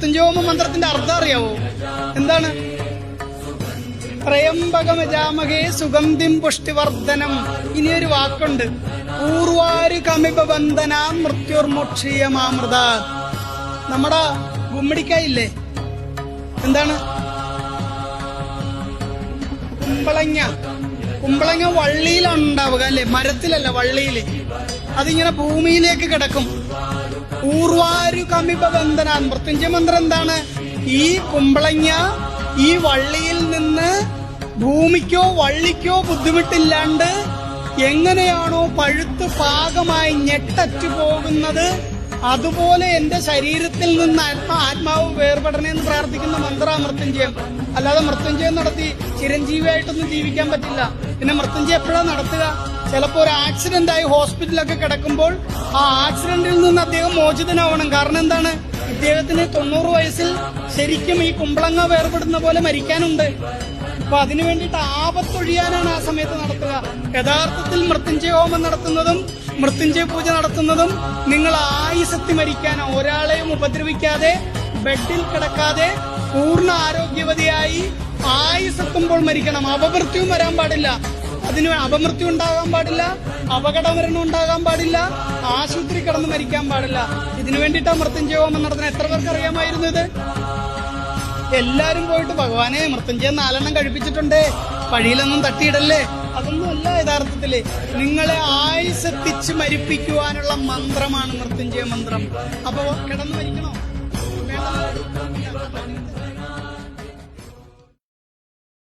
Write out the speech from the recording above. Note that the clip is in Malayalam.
മൃത്യുഞ്ജയോമ മന്ത്രത്തിന്റെ അർത്ഥം അറിയാവോ? എന്താണ്? ത്രയംബകമജാമഹേ സുഗന്ധിം പുഷ്ടിവർദ്ധനം. ഇനിയൊരു വാക്കുണ്ട്, പൂർവാര് കമിബന്ധന മൃത്യുർമോക്ഷീയമാമൃത. നമ്മുടെ ഗുമ്മടിക്കായില്ലേ, എന്താണ്? കുമ്പളങ്ങ. കുമ്പളങ്ങ വള്ളിയിലാണ് ഉണ്ടാവുക അല്ലെ, മരത്തിലല്ല, വള്ളിയില്. അതിങ്ങനെ ഭൂമിയിലേക്ക് കിടക്കും. പൂർവാരു കമിബന്ധന. മൃത്യുഞ്ജയ മന്ത്രം എന്താണ്? ഈ കുമ്പളങ്ങ ഈ വള്ളിയിൽ നിന്ന് ഭൂമിക്കോ വള്ളിക്കോ ബുദ്ധിമുട്ടില്ലാണ്ട് എങ്ങനെയാണോ പഴുത്ത് പാകമായി ഞെട്ടറ്റു പോകുന്നത്, അതുപോലെ എന്റെ ശരീരത്തിൽ നിന്ന് ആത്മാവ് വേർപെടണേന്ന് പ്രാർത്ഥിക്കുന്ന മന്ത്ര മൃത്യുഞ്ജയം. അല്ലാതെ മൃത്യുഞ്ജയം നടത്തി ചിരഞ്ജീവിയായിട്ടൊന്നും ജീവിക്കാൻ പറ്റില്ല. പിന്നെ മൃത്യുഞ്ജയം എപ്പോഴാണ് നടത്തുക? ചിലപ്പോൾ ഒരു ആക്സിഡന്റ് ആയി ഹോസ്പിറ്റലൊക്കെ കിടക്കുമ്പോൾ ആ ആക്സിഡന്റിൽ നിന്ന് അദ്ദേഹം മോചിതനാവണം. കാരണം എന്താണ്? ഇദ്ദേഹത്തിന് 90 വയസ്സിൽ ശരിക്കും ഈ കുമ്പളങ്ങ വേർപെടുന്ന പോലെ മരിക്കാനുണ്ട്. അപ്പൊ അതിനു വേണ്ടിയിട്ട് ആപത്തൊഴിയാനാണ് ആ സമയത്ത് നടത്തുക. യഥാർത്ഥത്തിൽ മൃത്യുഞ്ജയ ഹോമം നടത്തുന്നതും മൃത്യുഞ്ജയ പൂജ നടത്തുന്നതും നിങ്ങൾ ആയുസ്സെത്തി മരിക്കാനോ, ഒരാളെയും ഉപദ്രവിക്കാതെ ബെഡിൽ കിടക്കാതെ പൂർണ്ണ ആരോഗ്യവതിയായി ആയുസ്സെത്തുമ്പോൾ മരിക്കണം. അപമൃത്യുവും വരാൻ പാടില്ല. അതിന് അപമൃത്യു ഉണ്ടാകാൻ പാടില്ല, അപകടമരണം ഉണ്ടാകാൻ പാടില്ല, ആശുപത്രി കിടന്ന് മരിക്കാൻ പാടില്ല. ഇതിനു വേണ്ടിയിട്ടാണ് മൃത്യുഞ്ജയ ഹോമം നടത്തുന്നത്. എത്ര പേർക്ക് അറിയാമായിരുന്നു ഇത്? എല്ലാരും പോയിട്ട് ഭഗവാനെ മൃത്യുഞ്ജയം 4 കഴിപ്പിച്ചിട്ടുണ്ട്, വഴിയിലൊന്നും തട്ടിയിടല്ലേ, അതൊന്നുമല്ല. യഥാർത്ഥത്തില് നിങ്ങളെ ആയുസ്സെത്തിച്ച് മരിപ്പിക്കുവാനുള്ള മന്ത്രമാണ് മൃത്യുഞ്ജയ മന്ത്രം. അപ്പൊ കിടന്ന് മരിക്കണോ? വേണ്ട.